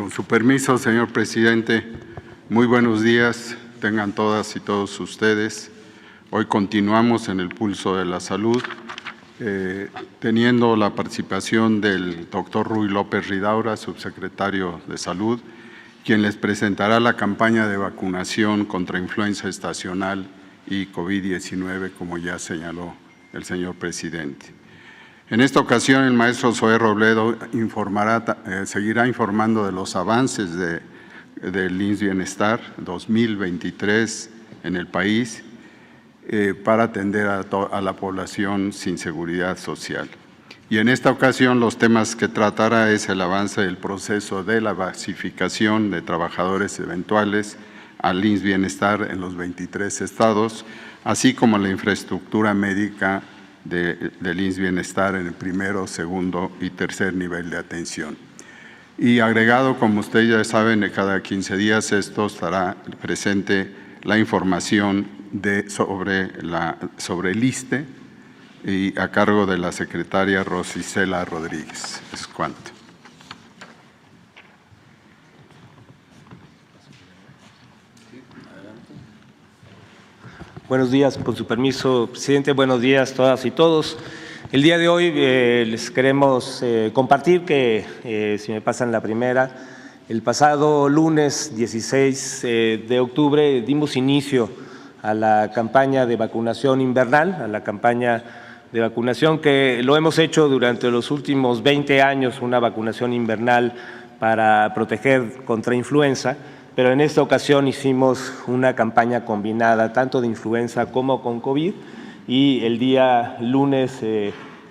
Con su permiso, señor presidente, muy buenos días, tengan todas y todos ustedes. Hoy continuamos en el pulso de la salud, teniendo la participación del doctor Ruy López Ridaura, subsecretario de Salud, quien les presentará la campaña de vacunación contra influenza estacional y COVID-19, como ya señaló el señor presidente. En esta ocasión, el maestro Zoé Robledo seguirá informando de los avances del IMSS Bienestar 2023 en el país para atender a la población sin seguridad social. Y en esta ocasión, los temas que tratará es el avance del proceso de la basificación de trabajadores eventuales al IMSS Bienestar en los 23 estados, así como la infraestructura médica del IMSS Bienestar en el primero, segundo y tercer nivel de atención. Y agregado, como ustedes ya saben, cada 15 días esto estará presente la información sobre el ISSSTE y a cargo de la secretaria Rosicela Rodríguez. Es cuanto. Buenos días, con su permiso, presidente. Buenos días a todas y todos. El día de hoy les queremos compartir que, si me pasan la primera, el pasado lunes 16 de octubre dimos inicio a la campaña de vacunación invernal, a la campaña de vacunación que lo hemos hecho durante los últimos 20 años, una vacunación invernal para proteger contra influenza. Pero en esta ocasión hicimos una campaña combinada tanto de influenza como con COVID y el día lunes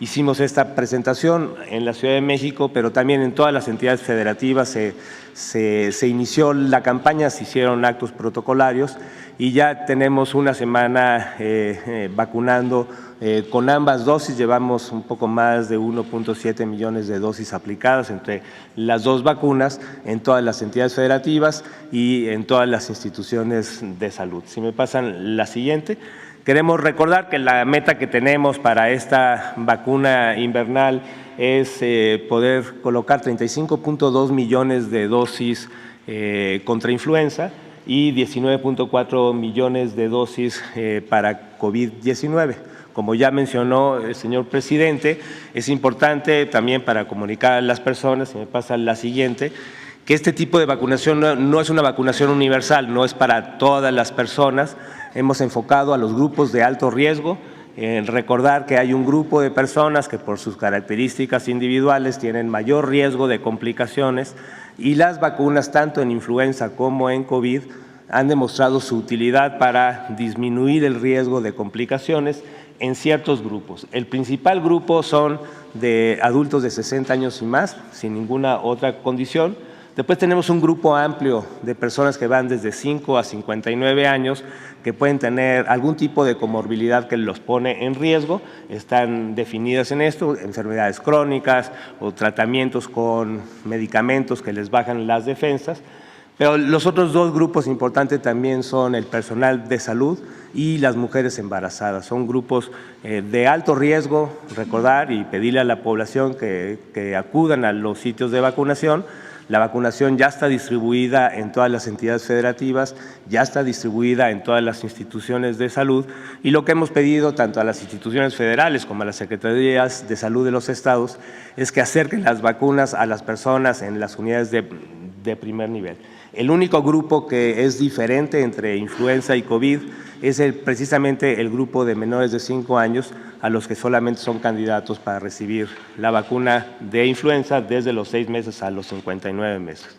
hicimos esta presentación en la Ciudad de México, pero también en todas las entidades federativas se inició la campaña, se hicieron actos protocolarios y ya tenemos una semana vacunando con ambas dosis. Llevamos un poco más de 1.7 millones de dosis aplicadas entre las dos vacunas en todas las entidades federativas y en todas las instituciones de salud. Si me pasan la siguiente. Queremos recordar que la meta que tenemos para esta vacuna invernal es poder colocar 35.2 millones de dosis contra influenza y 19.4 millones de dosis para COVID-19. Como ya mencionó el señor presidente, es importante también para comunicar a las personas, si me pasa la siguiente, que este tipo de vacunación no es una vacunación universal, no es para todas las personas. Hemos enfocado a los grupos de alto riesgo, en recordar que hay un grupo de personas que por sus características individuales tienen mayor riesgo de complicaciones y las vacunas, tanto en influenza como en COVID, han demostrado su utilidad para disminuir el riesgo de complicaciones en ciertos grupos. El principal grupo son de adultos de 60 años y más, sin ninguna otra condición. Después tenemos un grupo amplio de personas que van desde 5 a 59 años que pueden tener algún tipo de comorbilidad que los pone en riesgo. Están definidas en esto, enfermedades crónicas o tratamientos con medicamentos que les bajan las defensas. Pero los otros dos grupos importantes también son el personal de salud y las mujeres embarazadas. Son grupos de alto riesgo, recordar y pedirle a la población que acudan a los sitios de vacunación. La vacunación ya está distribuida en todas las entidades federativas, ya está distribuida en todas las instituciones de salud y lo que hemos pedido tanto a las instituciones federales como a las secretarías de salud de los estados es que acerquen las vacunas a las personas en las unidades de primer nivel. El único grupo que es diferente entre influenza y COVID es precisamente el grupo de menores de 5 años a los que solamente son candidatos para recibir la vacuna de influenza desde los 6 meses a los 59 meses.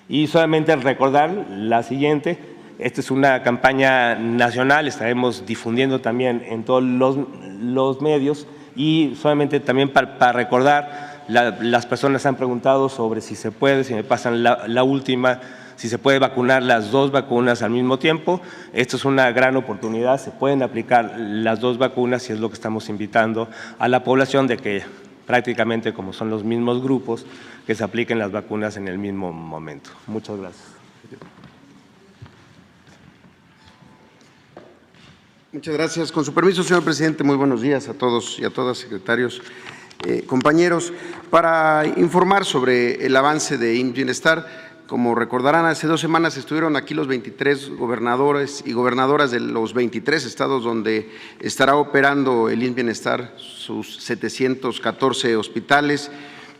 Y solamente recordar la siguiente, esta es una campaña nacional, estaremos difundiendo también en todos los medios y solamente también para recordar, las personas han preguntado sobre si se puede, si me pasan la última, si se puede vacunar las dos vacunas al mismo tiempo. Esto es una gran oportunidad, se pueden aplicar las dos vacunas y es lo que estamos invitando a la población de que prácticamente como son los mismos grupos, que se apliquen las vacunas en el mismo momento. Muchas gracias. Muchas gracias. Con su permiso, señor presidente, muy buenos días a todos y a todas, secretarios, compañeros. Para informar sobre el avance de IMSS Bienestar, Como recordarán, hace 2 semanas estuvieron aquí los 23 gobernadores y gobernadoras de los 23 estados donde estará operando el IMSS Bienestar, sus 714 hospitales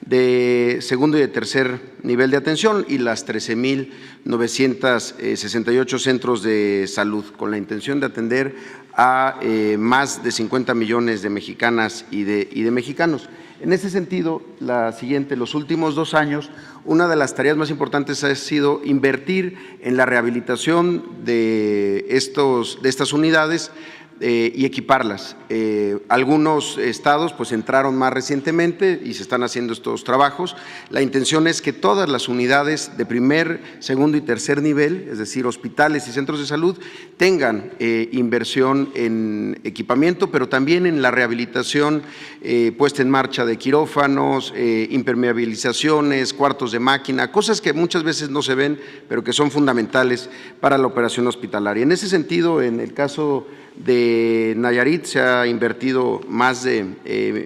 de segundo y de tercer nivel de atención y las 13,968 centros de salud, con la intención de atender a más de 50 millones de mexicanas y de mexicanos. En ese sentido, los últimos 2 años, una de las tareas más importantes ha sido invertir en la rehabilitación de estas unidades y equiparlas. Algunos estados pues entraron más recientemente y se están haciendo estos trabajos. La intención es que todas las unidades de primer, segundo y tercer nivel, es decir, hospitales y centros de salud, tengan inversión en equipamiento, pero también en la rehabilitación puesta en marcha de quirófanos, impermeabilizaciones, cuartos de máquina, cosas que muchas veces no se ven, pero que son fundamentales para la operación hospitalaria. En ese sentido, en el caso de Nayarit se ha invertido más de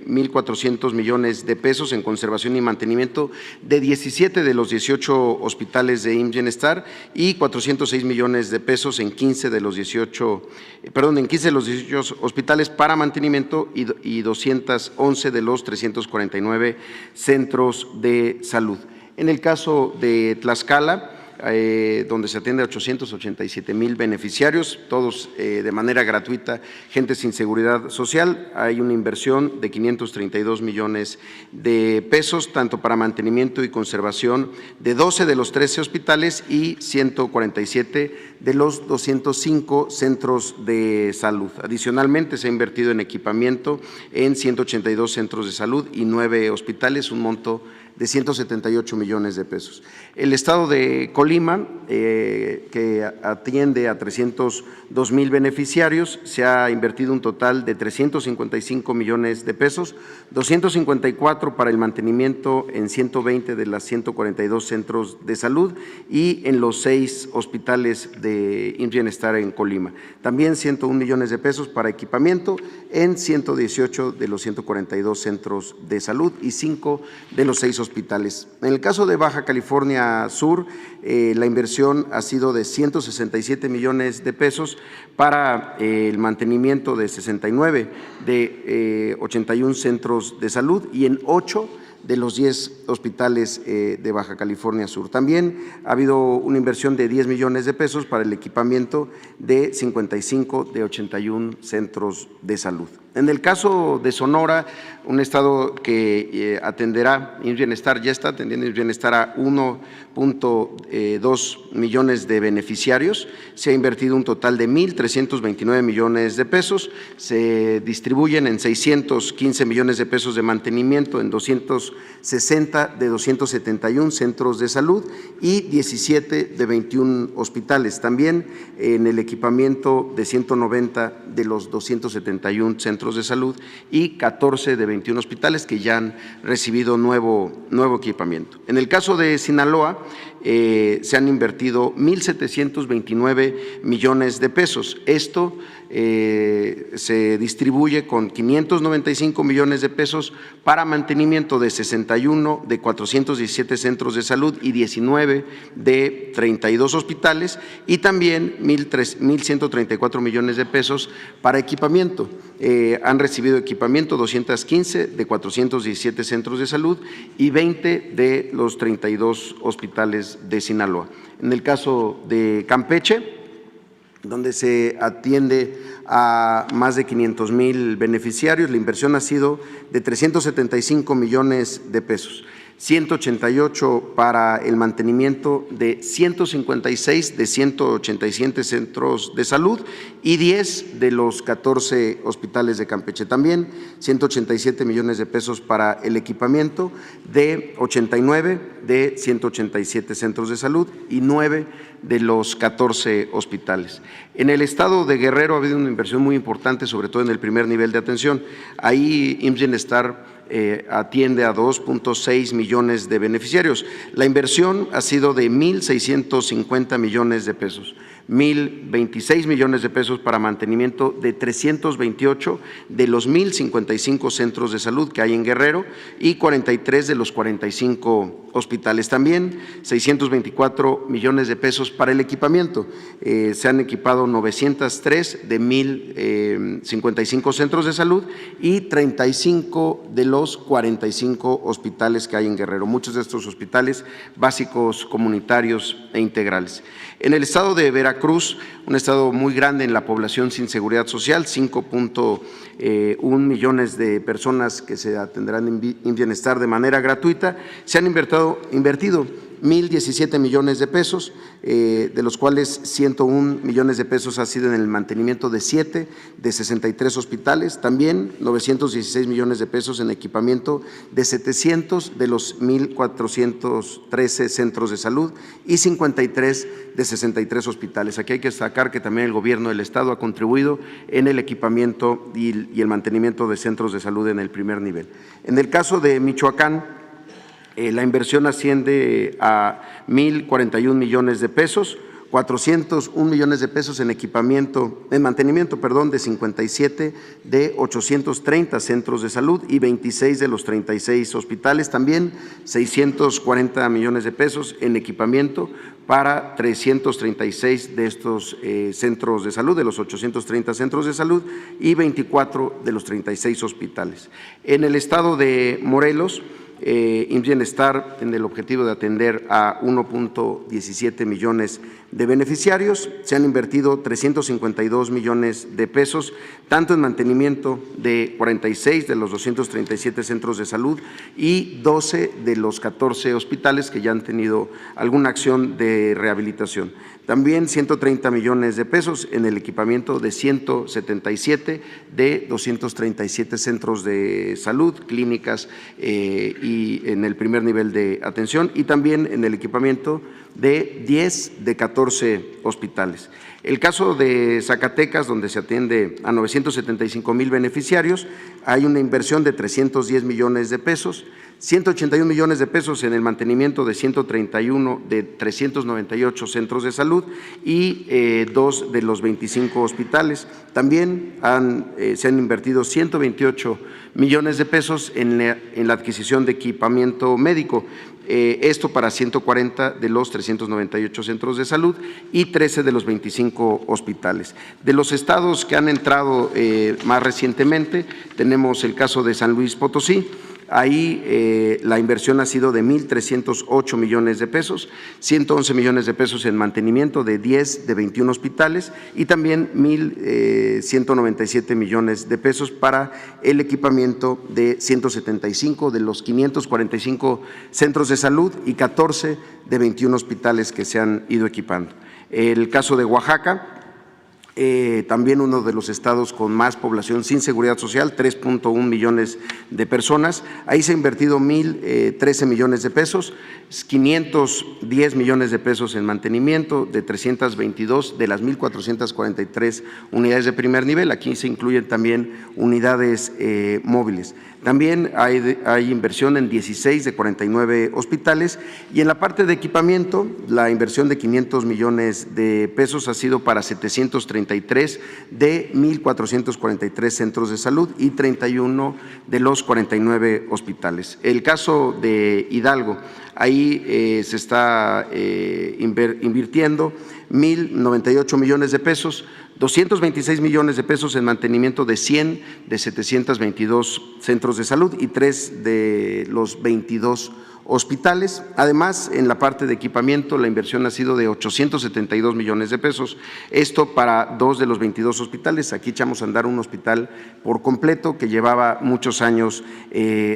1,400 millones de pesos en conservación y mantenimiento de 17 de los 18 hospitales de IMSS Bienestar y 406 millones de pesos en 15 de los 18 hospitales para mantenimiento y 211 de los 349 centros de salud. En el caso de Tlaxcala, donde se atiende a 887,000 beneficiarios, todos de manera gratuita, gente sin seguridad social. Hay una inversión de 532 millones de pesos, tanto para mantenimiento y conservación de 12 de los 13 hospitales y 147 de los 205 centros de salud. Adicionalmente, se ha invertido en equipamiento en 182 centros de salud y 9 hospitales, un monto de 178 millones de pesos. El estado de Colima, que atiende a 302,000 beneficiarios, se ha invertido un total de 355 millones de pesos, 254 para el mantenimiento en 120 de las 142 centros de salud y en los 6 hospitales de IMSS Bienestar en Colima. También 101 millones de pesos para equipamiento en 118 de los 142 centros de salud y 5 de los 6 hospitales. En el caso de Baja California Sur, la inversión ha sido de 167 millones de pesos para el mantenimiento de 69 de 81 centros de salud y en 8 de los 10 hospitales de Baja California Sur. También ha habido una inversión de 10 millones de pesos para el equipamiento de 55 de 81 centros de salud. En el caso de Sonora, un estado que atenderá IMSS Bienestar, ya está atendiendo IMSS Bienestar a 1,2 millones de beneficiarios, se ha invertido un total de 1,329 millones de pesos, se distribuyen en 615 millones de pesos de mantenimiento en 260 de 271 centros de salud y 17 de 21 hospitales, también en el equipamiento de 190 de los 271 centros de salud y 14 de 21 hospitales que ya han recibido nuevo equipamiento. En el caso de Sinaloa, se han invertido 1,729 millones de pesos. Esto se distribuye con 595 millones de pesos para mantenimiento de 61 de 417 centros de salud y 19 de 32 hospitales y también 1,134 millones de pesos para equipamiento. Han recibido equipamiento 215 de 417 centros de salud y 20 de los 32 hospitales de Sinaloa. En el caso de Campeche, donde se atiende a más de 500,000 beneficiarios, la inversión ha sido de 375 millones de pesos. 188 para el mantenimiento de 156 de 187 centros de salud y 10 de los 14 hospitales de Campeche. También 187 millones de pesos para el equipamiento de 89 de 187 centros de salud y 9 de los 14 hospitales. En el estado de Guerrero ha habido una inversión muy importante, sobre todo en el primer nivel de atención. Ahí IMSS Bienestar atiende a 2,6 millones de beneficiarios. La inversión ha sido de 1,650 millones de pesos. 1,026 millones de pesos para mantenimiento de 328 de los 1,055 centros de salud que hay en Guerrero y 43 de los 45 hospitales. También 624 millones de pesos para el equipamiento. Se han equipado 903 de 1,055 centros de salud y 35 de los 45 hospitales que hay en Guerrero. Muchos de estos hospitales básicos, comunitarios e integrales. En el estado de Veracruz, un estado muy grande en la población sin seguridad social, 5.1 millones de personas que se atenderán en bienestar de manera gratuita, se han invertido 1,017 millones de pesos, de los cuales 101 millones de pesos ha sido en el mantenimiento de 7 de 63 hospitales, también 916 millones de pesos en equipamiento de 700 de los 1,413 centros de salud y 53 de 63 hospitales. Aquí hay que destacar que también el gobierno del estado ha contribuido en el equipamiento y el mantenimiento de centros de salud en el primer nivel. En el caso de Michoacán, la inversión asciende a 1,041 millones de pesos, 401 millones de pesos en mantenimiento de 57 de 830 centros de salud y 26 de los 36 hospitales. También 640 millones de pesos en equipamiento para 336 de estos centros de salud, de los 830 centros de salud y 24 de los 36 hospitales. En el estado de Morelos, Bienestar en el objetivo de atender a 1.17 millones de beneficiarios. Se han invertido 352 millones de pesos, tanto en mantenimiento de 46 de los 237 centros de salud y 12 de los 14 hospitales que ya han tenido alguna acción de rehabilitación. También 130 millones de pesos en el equipamiento de 177 de 237 centros de salud, clínicas y en el primer nivel de atención, y también en el equipamiento de 10 de 14 hospitales. El caso de Zacatecas, donde se atiende a 975,000 beneficiarios, hay una inversión de 310 millones de pesos, 181 millones de pesos en el mantenimiento de 131 de 398 centros de salud y 2 de los 25 hospitales. También se han invertido 128 millones de pesos en la adquisición de equipamiento médico. Esto para 140 de los 398 centros de salud y 13 de los 25 hospitales. De los estados que han entrado más recientemente, tenemos el caso de San Luis Potosí. Ahí la inversión ha sido de 1,308 millones de pesos, 111 millones de pesos en mantenimiento de 10 de 21 hospitales y también 1,197 millones de pesos para el equipamiento de 175 de los 545 centros de salud y 14 de 21 hospitales que se han ido equipando. El caso de Oaxaca, también uno de los estados con más población sin seguridad social, 3.1 millones de personas. Ahí se ha invertido 1,013 millones de pesos, 510 millones de pesos en mantenimiento de 322 de las 1,443 unidades de primer nivel. Aquí se incluyen también unidades móviles. También hay inversión en 16 de 49 hospitales y en la parte de equipamiento, la inversión de 500 millones de pesos ha sido para 733 de 1,443 centros de salud y 31 de los 49 hospitales. El caso de Hidalgo, ahí se está invirtiendo 1,098 millones de pesos, 226 millones de pesos en mantenimiento de 100 de 722 centros de salud y 3 de los 22 hospitales. Además, en la parte de equipamiento, la inversión ha sido de 872 millones de pesos, esto para 2 de los 22 hospitales. Aquí echamos a andar un hospital por completo que llevaba muchos años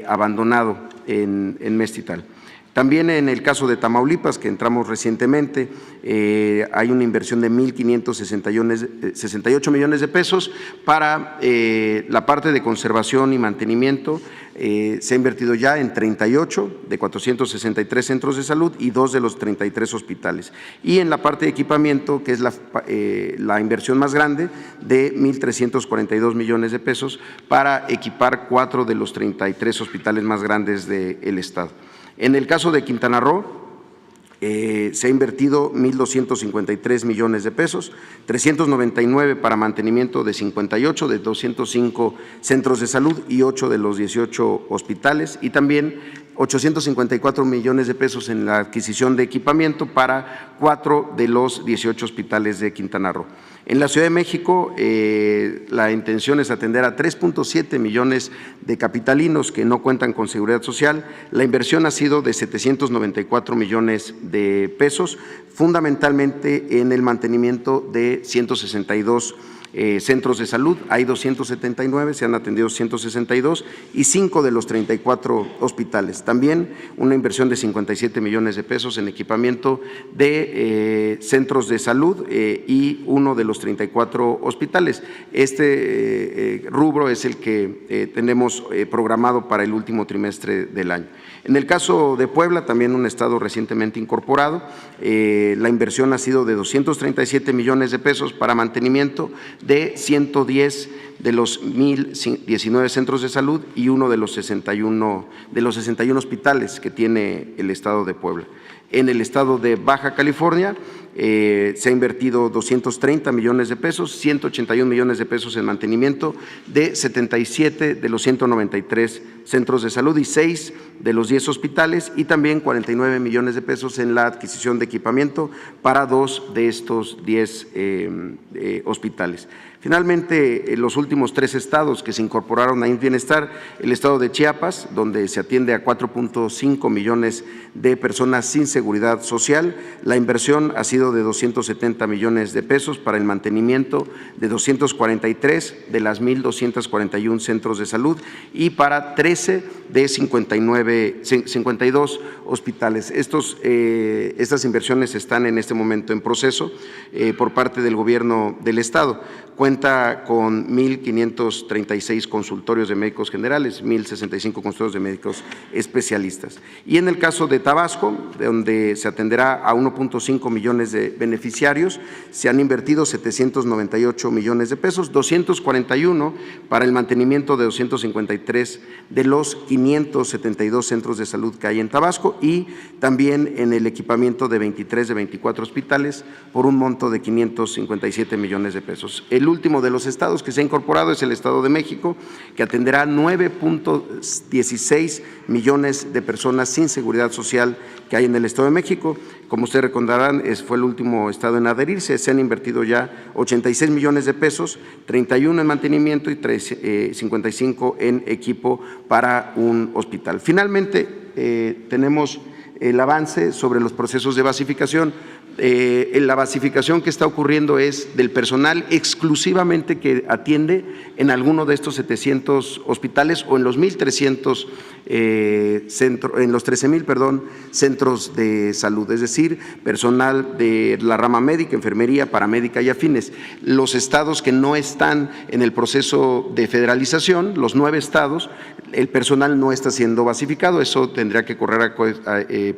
abandonado en Meztital. También en el caso de Tamaulipas, que entramos recientemente, hay una inversión de 1,568 millones de pesos para la parte de conservación y mantenimiento. Se ha invertido ya en 38 de 463 centros de salud y 2 de los 33 hospitales. Y en la parte de equipamiento, que es la inversión más grande, de 1,342 millones de pesos para equipar 4 de los 33 hospitales más grandes del estado. En el caso de Quintana Roo, se ha invertido 1,253 millones de pesos, 399 para mantenimiento de 58 de 205 centros de salud y 8 de los 18 hospitales, y también 854 millones de pesos en la adquisición de equipamiento para 4 de los 18 hospitales de Quintana Roo. En la Ciudad de México, la intención es atender a 3.7 millones de capitalinos que no cuentan con seguridad social. La inversión ha sido de 794 millones de pesos, fundamentalmente en el mantenimiento de 162 centros de salud. Hay 279, se han atendido 162 y 5 de los 34 hospitales. También una inversión de 57 millones de pesos en equipamiento de centros de salud y 1 de los 34 hospitales. Este rubro es el que tenemos programado para el último trimestre del año. En el caso de Puebla, también un estado recientemente incorporado, la inversión ha sido de 237 millones de pesos para mantenimiento de 110 de los 1,019 centros de salud y 1 de los 61 hospitales que tiene el estado de Puebla. En el estado de Baja California se ha invertido 230 millones de pesos, 181 millones de pesos en mantenimiento de 77 de los 193 centros de salud y 6 de los 10 hospitales, y también 49 millones de pesos en la adquisición de equipamiento para 2 de estos 10 hospitales. Finalmente, los últimos 3 estados que se incorporaron a IMSS Bienestar, el estado de Chiapas, donde se atiende a 4.5 millones de personas sin seguridad social. La inversión ha sido de 270 millones de pesos para el mantenimiento de 243 de las 1,241 centros de salud y para 13 de 52 hospitales. Estas inversiones están en este momento en proceso por parte del gobierno del estado. Cuenta con 1,536 consultorios de médicos generales, 1,065 consultorios de médicos especialistas. Y en el caso de Tabasco, donde se atenderá a 1.5 millones de beneficiarios, se han invertido 798 millones de pesos, 241 para el mantenimiento de 253 de los 572 centros de salud que hay en Tabasco y también en el equipamiento de 23 de 24 hospitales por un monto de 557 millones de pesos. El último de los estados que se ha incorporado es el Estado de México, que atenderá 9.16 millones de personas sin seguridad social que hay en el Estado de México. Como ustedes recordarán, fue el último estado en adherirse. Se han invertido ya 86 millones de pesos, 31 en mantenimiento y 55 en equipo para un hospital. Finalmente, tenemos el avance sobre los procesos de basificación. La basificación que está ocurriendo es del personal exclusivamente que atiende en alguno de estos 700 hospitales o en los 1,300 centros de salud, es decir, personal de la rama médica, enfermería, paramédica y afines. Los estados que no están en el proceso de federalización, los 9 estados, el personal no está siendo basificado. Eso tendría que correr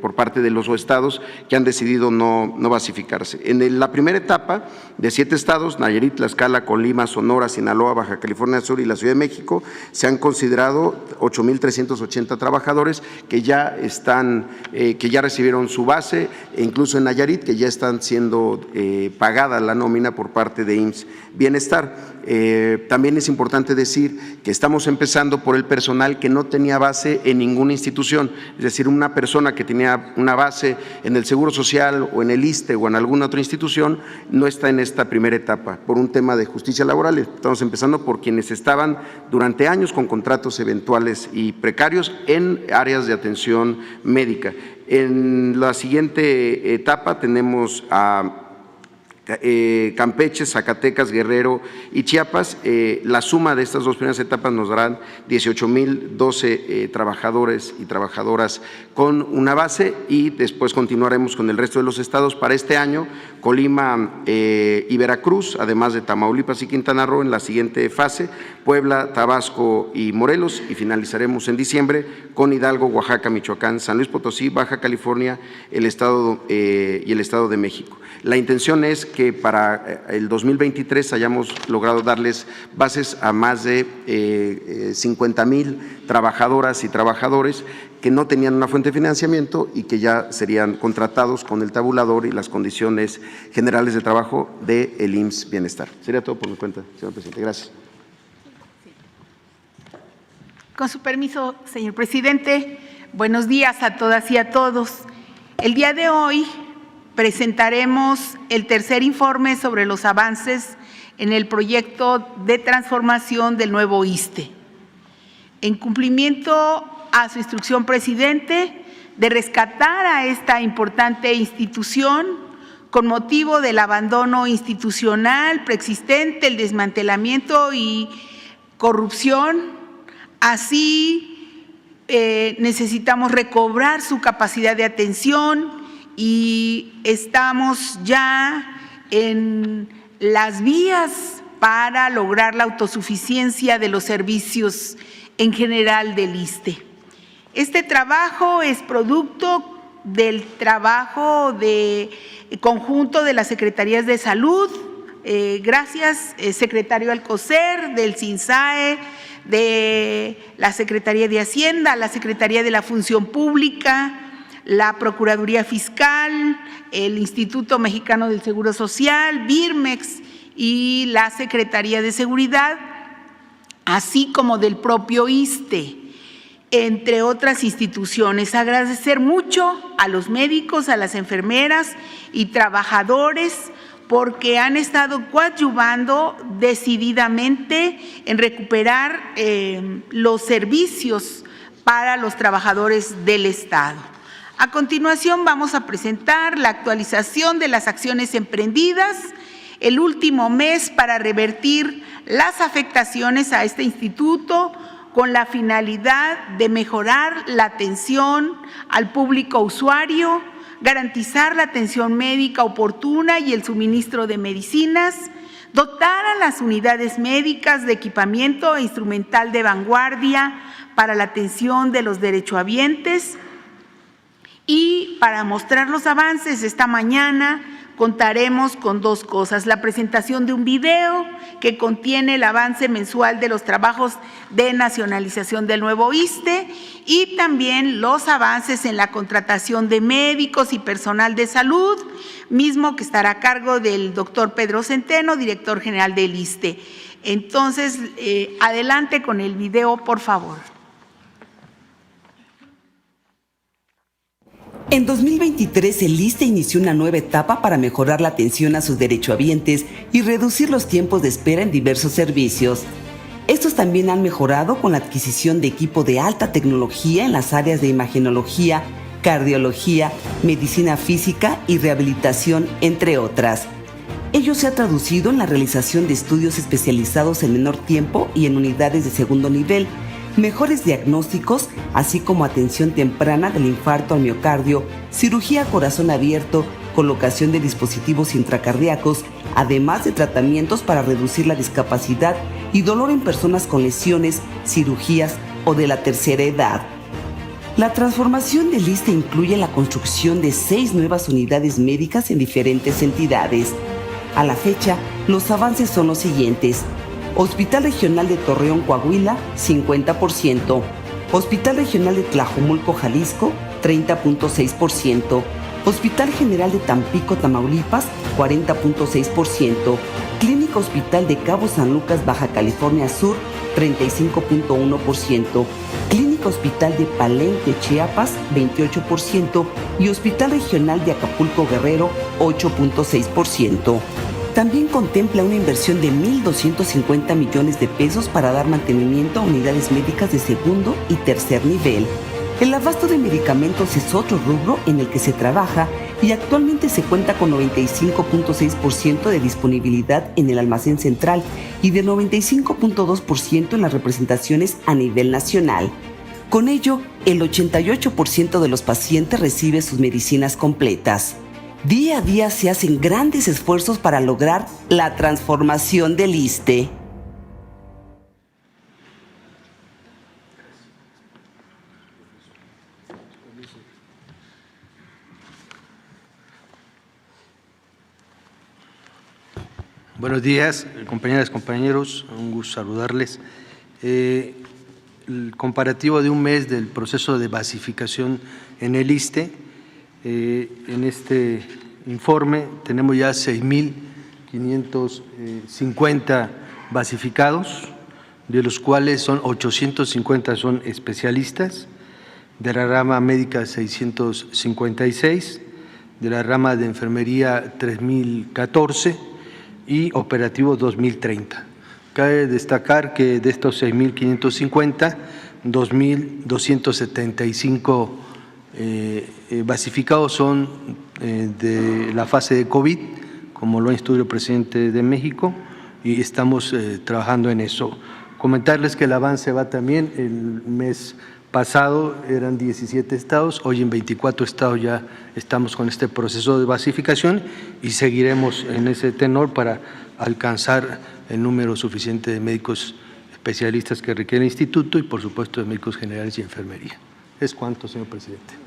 por parte de los estados que han decidido no basificarse. En la primera etapa de 7 estados, Nayarit, Tlaxcala, Colima, Sonora, Sinaloa, Baja California Sur y la Ciudad de México, se han considerado 8,380 trabajadores que ya recibieron su base, e incluso en Nayarit, que ya están siendo pagada la nómina por parte de IMSS Bienestar. También es importante decir que estamos empezando por el personal que no tenía base en ninguna institución, es decir, una persona que tenía una base en el Seguro Social o en el ISSSTE o en alguna otra institución no está en esta primera etapa por un tema de justicia laboral. Estamos empezando por quienes estaban durante años con contratos eventuales y precarios en áreas de atención médica. En la siguiente etapa tenemos a Campeche, Zacatecas, Guerrero y Chiapas. La suma de estas 2 primeras etapas nos darán 18,012 trabajadores y trabajadoras con una base, y después continuaremos con el resto de los estados para este año: Colima y Veracruz, además de Tamaulipas y Quintana Roo en la siguiente fase, Puebla, Tabasco y Morelos, y finalizaremos en diciembre con Hidalgo, Oaxaca, Michoacán, San Luis Potosí, Baja California y el Estado de México. La intención es que para el 2023 hayamos logrado darles bases a más de 50,000 trabajadoras y trabajadores que no tenían una fuente de financiamiento y que ya serían contratados con el tabulador y las condiciones generales de trabajo del IMSS Bienestar. Sería todo por mi cuenta, señor presidente. Gracias. Con su permiso, señor presidente, buenos días a todas y a todos. El día de hoy presentaremos el tercer informe sobre los avances en el proyecto de transformación del nuevo ISSSTE. En cumplimiento a su instrucción, presidente, de rescatar a esta importante institución con motivo del abandono institucional preexistente, el desmantelamiento y corrupción. Así, necesitamos recobrar su capacidad de atención y estamos ya en las vías para lograr la autosuficiencia de los servicios en general del ISSSTE. Este trabajo es producto del trabajo de conjunto de las Secretarías de Salud, gracias, secretario Alcocer, del CINSAE, de la Secretaría de Hacienda, la Secretaría de la Función Pública, la Procuraduría Fiscal, el Instituto Mexicano del Seguro Social, Birmex y la Secretaría de Seguridad, así como del propio ISSSTE, entre otras instituciones. Agradecer mucho a los médicos, a las enfermeras y trabajadores porque han estado coadyuvando decididamente en recuperar los servicios para los trabajadores del Estado. A continuación vamos a presentar la actualización de las acciones emprendidas el último mes para revertir las afectaciones a este instituto con la finalidad de mejorar la atención al público usuario, garantizar la atención médica oportuna y el suministro de medicinas, dotar a las unidades médicas de equipamiento e instrumental de vanguardia para la atención de los derechohabientes. Y para mostrar los avances esta mañana contaremos con dos cosas: la presentación de un video que contiene el avance mensual de los trabajos de nacionalización del nuevo ISSSTE y también los avances en la contratación de médicos y personal de salud, mismo que estará a cargo del doctor Pedro Centeno, director general del ISSSTE. Entonces, adelante con el video, por favor. En 2023, el ISSSTE inició una nueva etapa para mejorar la atención a sus derechohabientes y reducir los tiempos de espera en diversos servicios. Estos también han mejorado con la adquisición de equipo de alta tecnología en las áreas de imagenología, cardiología, medicina física y rehabilitación, entre otras. Ello se ha traducido en la realización de estudios especializados en menor tiempo y en unidades de segundo nivel, mejores diagnósticos, así como atención temprana del infarto al miocardio, cirugía a corazón abierto, colocación de dispositivos intracardíacos, además de tratamientos para reducir la discapacidad y dolor en personas con lesiones, cirugías o de la tercera edad. La transformación del ISSSTE incluye la construcción de 6 nuevas unidades médicas en diferentes entidades. A la fecha, los avances son los siguientes: Hospital Regional de Torreón, Coahuila, 50%. Hospital Regional de Tlajomulco, Jalisco, 30.6%. Hospital General de Tampico, Tamaulipas, 40.6%. Clínica Hospital de Cabo San Lucas, Baja California Sur, 35.1%. Clínica Hospital de Palenque, Chiapas, 28%. Y Hospital Regional de Acapulco, Guerrero, 8.6%. También contempla una inversión de 1.250 millones de pesos para dar mantenimiento a unidades médicas de segundo y tercer nivel. El abasto de medicamentos es otro rubro en el que se trabaja y actualmente se cuenta con 95.6% de disponibilidad en el almacén central y de 95.2% en las representaciones a nivel nacional. Con ello, el 88% de los pacientes recibe sus medicinas completas. Día a día se hacen grandes esfuerzos para lograr la transformación del ISSSTE. Buenos días, compañeras, compañeros, un gusto saludarles. El comparativo de un mes del proceso de basificación en el ISSSTE, en este informe tenemos ya 6.550 basificados, de los cuales 850 son especialistas, de la rama médica 656, de la rama de enfermería 3.014 y operativo 2.030. Cabe destacar que de estos 6.550, 2.275 basificados son de la fase de COVID, como lo ha instruido el presidente de México, y estamos trabajando en eso. Comentarles que el avance va también, el mes pasado eran 17 estados, hoy en 24 estados ya estamos con este proceso de basificación y seguiremos en ese tenor para alcanzar el número suficiente de médicos especialistas que requiere el instituto y por supuesto de médicos generales y enfermería. Es cuanto, señor presidente.